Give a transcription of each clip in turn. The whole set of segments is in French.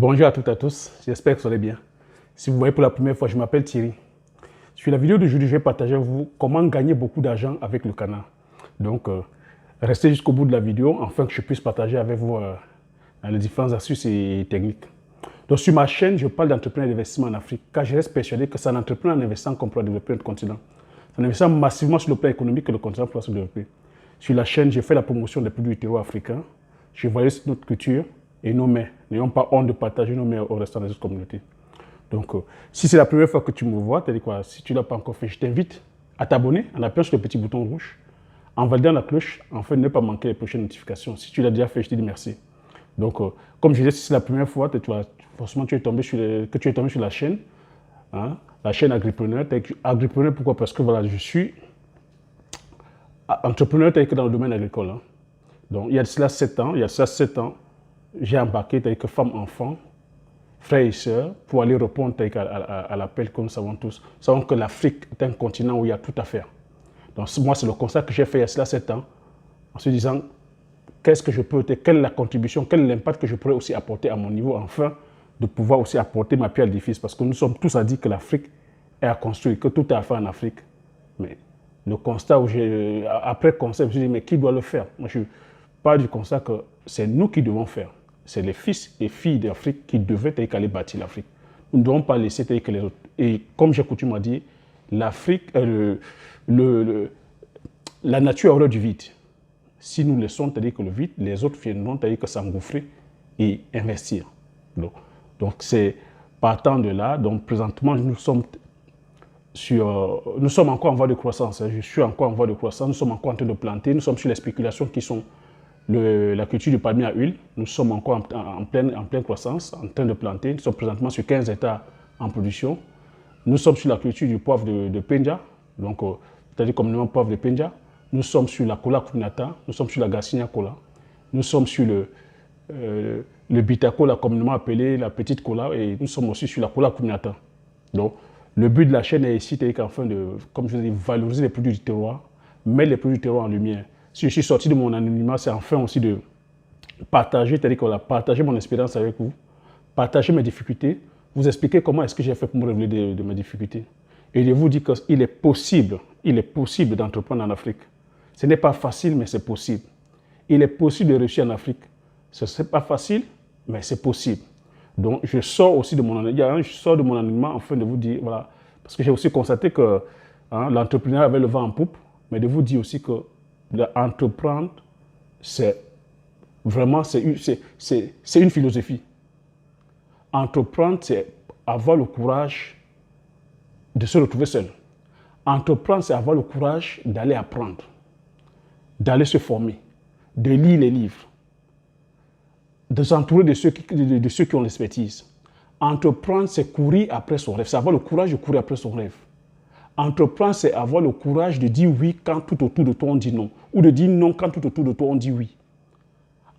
Bonjour à toutes et à tous, j'espère que vous allez bien. Si vous voyez pour la première fois, je m'appelle Thierry. Sur la vidéo d'aujourd'hui, je vais partager avec vous comment gagner beaucoup d'argent avec le canard. Donc, restez jusqu'au bout de la vidéo afin que je puisse partager avec vous les différentes astuces et techniques. Donc, sur ma chaîne, je parle d'entrepreneuriat et d'investissement en Afrique, car je reste persuadé que c'est en entreprenant en investissant qu'on pourra développer notre continent. C'est en investissant massivement sur le plan économique que le continent pourra se développer. Sur la chaîne, je fais la promotion des produits du terroir africain. Je valorise notre culture et nos mets. N'ayons pas honte de partager nos mets au restant des autres communautés. Donc, si c'est la première fois que tu me vois, si tu ne l'as pas encore fait, je t'invite à t'abonner en appuyant sur le petit bouton rouge, en validant la cloche, afin de ne pas manquer les prochaines notifications. Si tu l'as déjà fait, je te dis merci. Donc, comme je disais, si c'est la première fois, forcément que tu es tombé sur la chaîne, hein, la chaîne Agripreneur. Agripreneur, pourquoi? Parce que voilà, je suis entrepreneur dans le domaine agricole. Hein. Donc, il y a de cela 7 ans, j'ai embarqué que femmes, enfants, frères et sœurs, pour aller répondre à l'appel que nous savons tous. Nous savons que l'Afrique est un continent où il y a tout à faire. Donc, moi, c'est le constat que j'ai fait il y a cela 7 ans, en se disant, qu'est-ce que je peux, quelle est la contribution, quel est l'impact que je pourrais aussi apporter à mon niveau, afin de pouvoir aussi apporter ma pierre à l'édifice. Parce que nous sommes tous à dire que l'Afrique est à construire, que tout est à faire en Afrique. Mais le constat où après le constat, je me suis dit, mais qui doit le faire? Moi, je pars du constat que c'est nous qui devons faire. C'est les fils et filles d'Afrique qui devaient aller bâtir l'Afrique. Nous ne devons pas laisser que les autres. Et comme j'ai coutume à dire, l'Afrique, la nature a horreur du vide. Si nous laissons que le vide, les autres viendront que s'engouffrer et investir. Donc c'est partant de là. Donc présentement, nous sommes encore en voie de croissance. Je suis encore en voie de croissance. Nous sommes encore en train de planter. Nous sommes sur les spéculations qui sont la culture du palmier à huile. Nous sommes encore en pleine croissance, en train de planter. Nous sommes présentement sur 15 hectares en production. Nous sommes sur la culture du poivre de Penja, donc c'est-à-dire communément poivre de Penja. Nous sommes sur la cola cuminata, nous sommes sur la Garcinia cola. Nous sommes sur le bitacola, communément appelé la petite cola, et nous sommes aussi sur la cola cuminata. Donc, le but de la chaîne est ici, afin de, comme je vous ai dit, valoriser les produits du terroir, mettre les produits du terroir en lumière. Si je suis sorti de mon anonymat, c'est enfin aussi de partager, partager mon expérience avec vous, partager mes difficultés, vous expliquer comment est-ce que j'ai fait pour me révéler de mes difficultés. Et de vous dire qu'il est possible d'entreprendre en Afrique. Ce n'est pas facile, mais c'est possible. Il est possible de réussir en Afrique. Ce n'est pas facile, mais c'est possible. Donc, je sors aussi de mon anonymat afin de vous dire, voilà, parce que j'ai aussi constaté que l'entrepreneur avait le vent en poupe, mais de vous dire aussi que entreprendre, c'est vraiment une philosophie. Entreprendre, c'est avoir le courage de se retrouver seul. Entreprendre, c'est avoir le courage d'aller apprendre, d'aller se former, de lire les livres, de s'entourer de ceux qui ont l'expertise. Entreprendre, c'est courir après son rêve, c'est avoir le courage de courir après son rêve. Entreprendre, c'est avoir le courage de dire oui quand tout autour de toi on dit non, ou de dire non quand tout autour de toi on dit oui.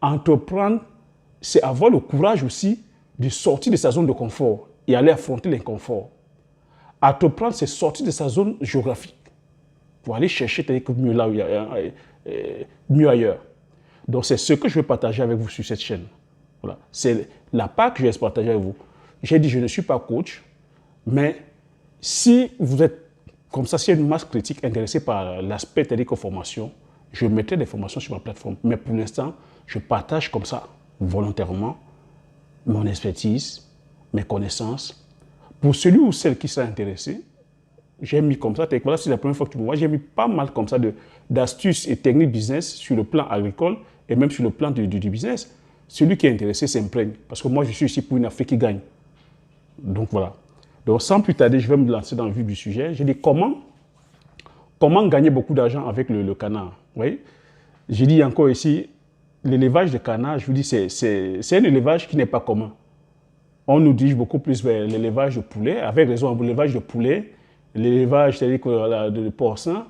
Entreprendre, c'est avoir le courage aussi de sortir de sa zone de confort et aller affronter l'inconfort. Entreprendre, c'est sortir de sa zone géographique pour aller chercher mieux ailleurs. Donc, c'est ce que je vais partager avec vous sur cette chaîne. Voilà. C'est la part que je vais partager avec vous. J'ai dit, je ne suis pas coach, mais si vous êtes comme ça, s'il y a une masse critique intéressée par l'aspect formation, je mettrai des formations sur ma plateforme. Mais pour l'instant, je partage comme ça, volontairement, mon expertise, mes connaissances. Pour celui ou celle qui sera intéressé, j'ai mis comme ça, voilà, c'est la première fois que tu me vois, j'ai mis pas mal comme ça d'astuces et techniques business sur le plan agricole et même sur le plan du business. Celui qui est intéressé s'imprègne. Parce que moi, je suis ici pour une Afrique qui gagne. Donc voilà. Donc sans plus tarder, je vais me lancer dans le vif du sujet. J'ai dit comment gagner beaucoup d'argent avec le canard. Oui. J'ai dit encore ici, l'élevage de canard, je vous dis, c'est un élevage qui n'est pas commun. On nous dirige beaucoup plus vers l'élevage de poulet, avec raison, l'élevage de poulet, l'élevage, c'est-à-dire de porcin.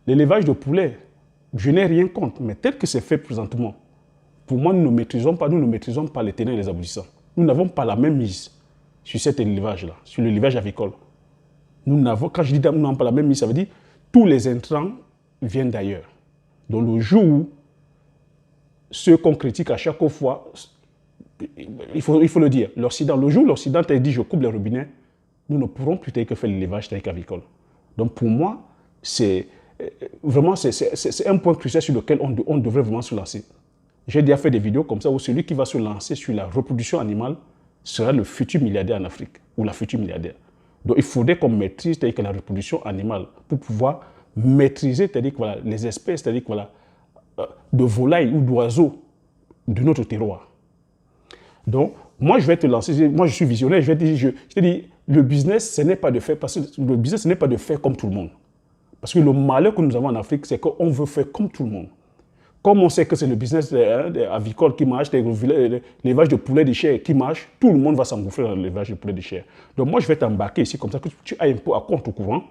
L'élevage de poulet, je n'ai rien contre, mais tel que c'est fait présentement, pour moi, nous ne maîtrisons pas les tenants et les aboutissants. Nous n'avons pas la même mise sur cet élevage-là, sur l'élevage avicole. Quand je dis nous n'avons pas la même mise, ça veut dire que tous les intrants viennent d'ailleurs. Donc le jour où ceux qu'on critique à chaque fois il faut le dire, l'Occident, le jour où l'Occident t'a dit je coupe les robinets, nous ne pourrons plus que faire l'élevage avicole. Donc pour moi, c'est vraiment c'est un point crucial sur lequel on devrait vraiment se lancer. J'ai déjà fait des vidéos comme ça où celui qui va se lancer sur la reproduction animale sera le futur milliardaire en Afrique ou la future milliardaire. Donc il faudrait qu'on maîtrise que la reproduction animale pour pouvoir maîtriser que, voilà, les espèces que, voilà, de volailles ou d'oiseaux de notre terroir. Donc, moi, je vais te lancer, moi, je suis visionnaire, je te dis, le business, ce n'est pas de faire, parce que le business, ce n'est pas de faire comme tout le monde. Parce que le malheur que nous avons en Afrique, c'est qu'on veut faire comme tout le monde. Comme on sait que c'est le business avicole qui marche, l'élevage de poulets de chair qui marche, tout le monde va s'engouffrer dans l'élevage de poulets de chair. Donc, moi, je vais t'embarquer ici comme ça, que tu ailles un peu à contre-courant,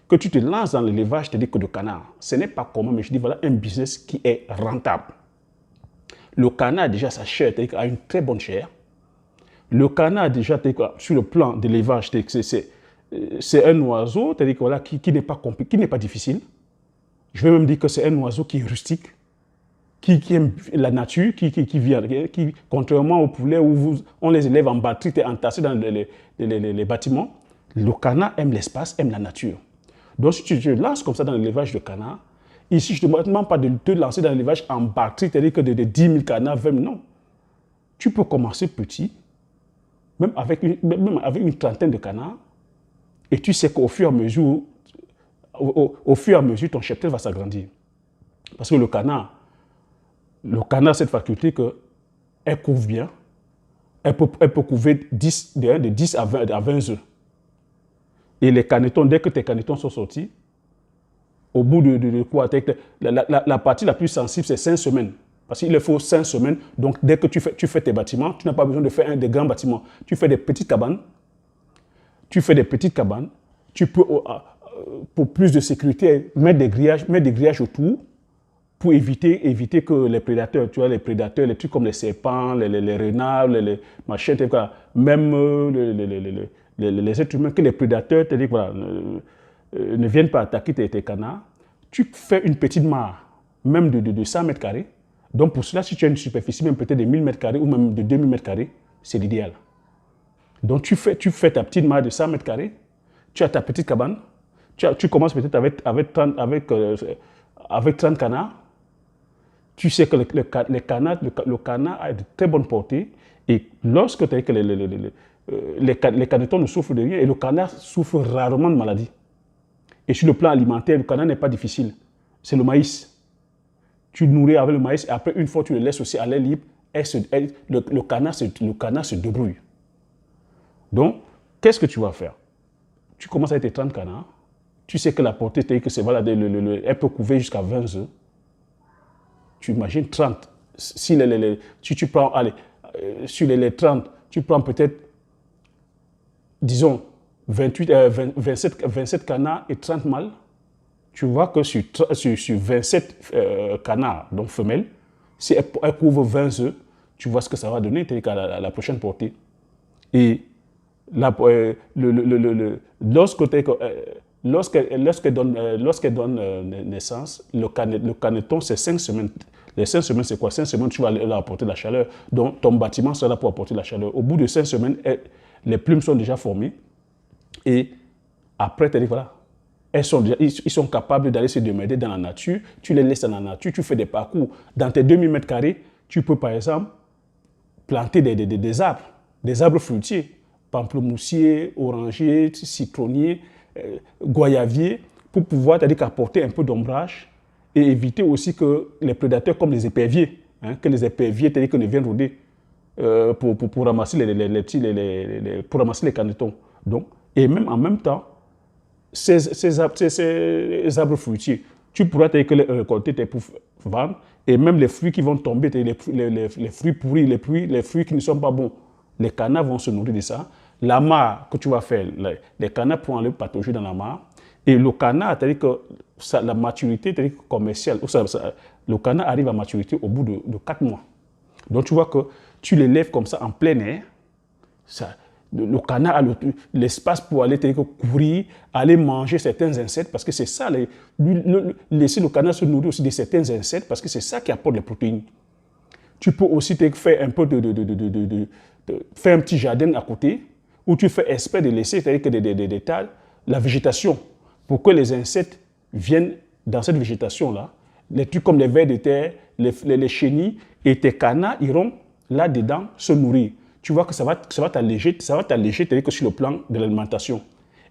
que tu te lances dans l'élevage de canard. Ce n'est pas commun, mais je dis, voilà un business qui est rentable. Le canard, déjà, sa chair a une très bonne chair. Le canard, déjà, sur le plan de l'élevage, c'est un oiseau voilà, qui n'est pas difficile. Je vais même dire que c'est un oiseau qui est rustique, qui aime la nature, qui contrairement aux poulets où on les élève en batterie et entassés dans les bâtiments, le canard aime l'espace, aime la nature. Donc, si tu te lances comme ça dans l'élevage de canard, ici, je ne te demande pas de te lancer dans l'élevage en batterie, c'est-à-dire que de 10 000 canards, 20 000, non. Tu peux commencer petit, même avec une trentaine de canards, et tu sais qu'au fur et à mesure, ton cheptel va s'agrandir. Parce que le canard a cette faculté qu'elle couvre bien, elle peut couvrir de 10 à 20 œufs. Et les canetons, dès que tes canetons sont sortis, au bout de quoi, la partie la plus sensible, c'est 5 semaines. Parce qu'il faut 5 semaines. Donc, dès que tu fais tes bâtiments, tu n'as pas besoin de faire des grands bâtiments. Tu fais des petites cabanes. Tu peux, pour plus de sécurité, mettre des grillages autour pour éviter que les prédateurs, tu vois, les trucs comme les serpents, les renards, les machins, même les êtres humains, que les prédateurs voilà, ne viennent pas attaquer tes canards. Tu fais une petite mare, même de 100 mètres carrés. Donc pour cela, si tu as une superficie même peut-être de 1000 mètres carrés ou même de 2000 mètres carrés, c'est l'idéal. Donc tu fais ta petite mare de 100 mètres carrés, tu as ta petite cabane, tu commences peut-être avec 30 canards. Tu sais que le canard a de très bonne portée et lorsque les canetons ne souffrent de rien et le canard souffre rarement de maladies. Et sur le plan alimentaire, le canard n'est pas difficile. C'est le maïs. Tu le nourris avec le maïs et après, une fois, tu le laisses aussi à l'air libre, le canard se débrouille. Donc, qu'est-ce que tu vas faire? Tu commences avec tes 30 canards. Tu sais que la portée, elle peut couvrir jusqu'à 20 œufs. Tu imagines 30. Si tu prends, allez, sur les 30, tu prends peut-être, disons, 27 canards et 30 mâles. Tu vois que sur 27 canards, donc femelles, si elle couvre 20 œufs, tu vois ce que ça va donner à la prochaine portée. Et lorsqu'elle donne naissance, le caneton, c'est 5 semaines. Les 5 semaines, c'est quoi? 5 semaines, tu vas leur apporter de la chaleur. Donc, ton bâtiment sera là pour apporter de la chaleur. Au bout de 5 semaines, les plumes sont déjà formées. Et après, voilà, ils sont capables d'aller se démerder dans la nature. Tu les laisses dans la nature, tu fais des parcours. Dans tes 2000 mètres carrés, tu peux, par exemple, planter des arbres fruitiers. Pamplemoussier, oranger, citronnier, goyavier, pour pouvoir apporter un peu d'ombrage et éviter aussi que les prédateurs comme les éperviers, que les éperviers ne viennent rôder pour ramasser pour ramasser les canetons. Donc, et même en même temps, ces arbres fruitiers, tu pourras les récolter pour vendre et même les fruits qui vont tomber, les fruits pourris, les fruits qui ne sont pas bons, les canards vont se nourrir de ça. La mare que tu vas faire, les canards pourront aller patauger dans la mare. Et le canard, c'est-à-dire que la maturité commerciale, le canard arrive à maturité au bout de 4 mois. Donc tu vois que tu l'élèves comme ça en plein air. Le canard a l'espace pour aller courir, aller manger certains insectes, parce que c'est ça, laisser le canard se nourrir aussi de certains insectes, parce que c'est ça qui apporte les protéines. Tu peux aussi faire un peu faire un petit jardin à côté, où tu fais exprès de laisser, c'est-à-dire que des tas, la végétation, pour que les insectes viennent dans cette végétation-là. Les trucs comme les vers de terre, les chenilles, et tes canards iront là-dedans se nourrir. Tu vois que ça va t'alléger, c'est-à-dire que sur le plan de l'alimentation.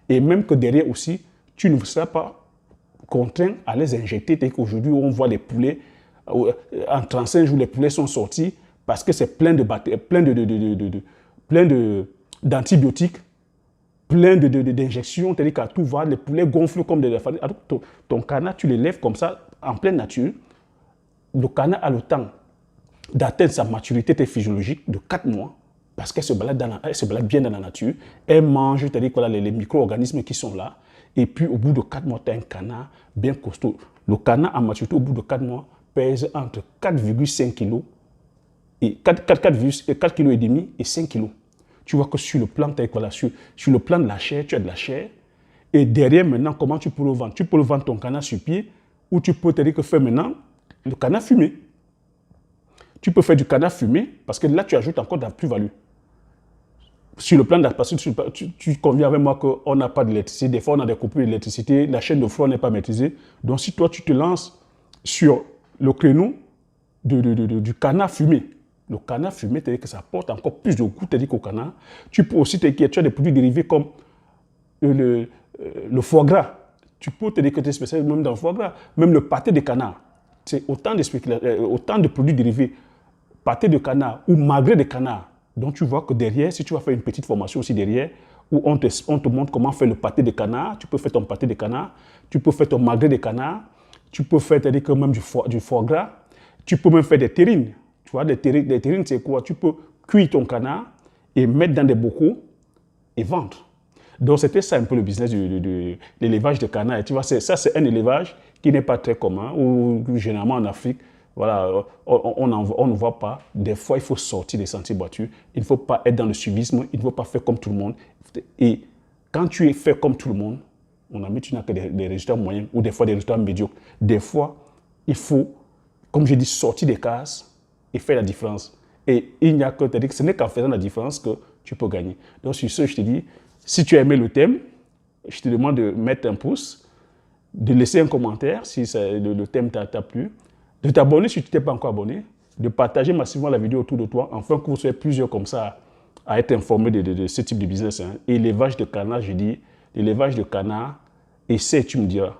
Et même que derrière aussi, tu ne seras pas contraint à les injecter. C'est-à-dire qu'aujourd'hui, on voit les poulets, en 35 jours, les poulets sont sortis parce que c'est plein d'antibiotiques, plein d'injections, c'est-à-dire qu'à tout va, les poulets gonflent comme des enfants. Ton canard, tu les lèves comme ça, en pleine nature. Le canard a le temps d'atteindre sa maturité physiologique de 4 mois parce qu'elle se balade bien dans la nature. Elle mange, c'est-à-dire que les micro-organismes qui sont là. Et puis, au bout de 4 mois, tu as un canard bien costaud. Le canard à maturité, au bout de 4 mois, pèse entre 4,5 kg et 4,5 kg et 5 kg. Tu vois que sur le plan, sur le plan de la chair, tu as de la chair. Et derrière, maintenant, comment tu peux le vendre? Tu peux le vendre ton canard sur pied ou tu peux te dire que faire maintenant le canard fumé. Tu peux faire du canard fumé parce que là, tu ajoutes encore de la plus-value. Sur le plan de la parce que tu conviens avec moi qu'on n'a pas d'électricité. Des fois, on a des coupures d'électricité. La chaîne de froid n'est pas maîtrisée. Donc, si toi, tu te lances sur le créneau du canard fumé, le canard fumé, c'est-à-dire que ça apporte encore plus de goût, c'est-à-dire qu'au canard. Tu peux aussi, tu as des produits dérivés comme le foie gras. Tu peux te dire que tu es spécialisé même dans le foie gras. Même le pâté de canard. C'est autant de produits dérivés. Pâté de canard ou magret de canard. Donc, tu vois que derrière, si tu vas faire une petite formation aussi derrière, où on te montre comment faire le pâté de canard, tu peux faire ton pâté de canard, tu peux faire ton magret de canard, tu peux faire que même du foie gras, tu peux même faire des terrines. Tu vois, des terrines, c'est quoi? Tu peux cuire ton canard et mettre dans des bocaux et vendre. Donc, c'était ça un peu le business de l'élevage de canard. Et tu vois, ça, c'est un élevage qui n'est pas très commun, ou généralement en Afrique, voilà, on ne voit pas. Des fois, il faut sortir des sentiers battus. Il ne faut pas être dans le suivisme. Il ne faut pas faire comme tout le monde. Et quand tu fais comme tout le monde, tu n'as que des résultats moyens ou des fois des résultats médiocres. Des fois, il faut, comme je dis, sortir des cases et faire la différence. Et il n'y a que, c'est-à-dire que ce n'est qu'en faisant la différence que tu peux gagner. Donc, sur ce, je te dis, si tu as aimé le thème, je te demande de mettre un pouce, de laisser un commentaire si le thème t'a plu, de t'abonner si tu ne t'es pas encore abonné, de partager massivement la vidéo autour de toi, afin que vous soyez plusieurs comme ça à être informés de ce type de business. Hein. Et l'élevage de canard, je dis, l'élevage de canard, essaie, tu me diras.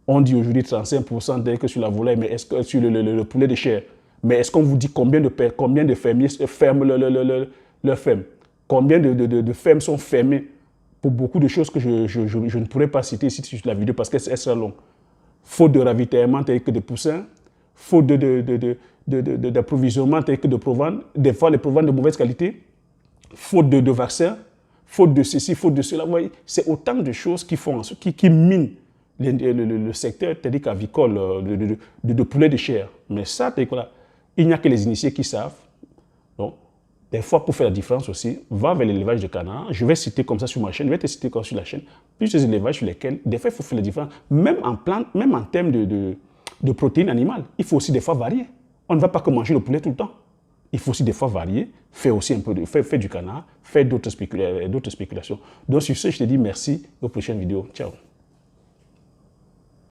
On dit aujourd'hui 35% dès que sur la volaille, mais est-ce que sur le poulet de chair, mais est-ce qu'on vous dit combien de fermiers ferment leur ferme? Combien de fermes sont fermées pour beaucoup de choses que je ne pourrais pas citer ici sur la vidéo parce qu'elle sera longue. Faute de ravitaillement tel que de poussins, faute d'approvisionnement tel que de provence, des fois les provanes de mauvaise qualité, faute de vaccins, faute de ceci, faute de cela. C'est autant de choses qui minent le secteur avicole de poulet de chair. Mais ça, il n'y a que les initiés qui savent. Donc, des fois, pour faire la différence aussi, va vers l'élevage de canard. Je vais citer comme ça sur ma chaîne, je vais te citer comme sur la chaîne. Plusieurs élevages sur lesquels, des fois, il faut faire la différence. Même en termes de protéines animales, il faut aussi des fois varier. On ne va pas que manger le poulet tout le temps. Il faut aussi des fois varier, faire aussi un peu faire du canard, faire d'autres spéculations. Donc sur ce, je te dis merci, aux prochaines vidéos. Ciao.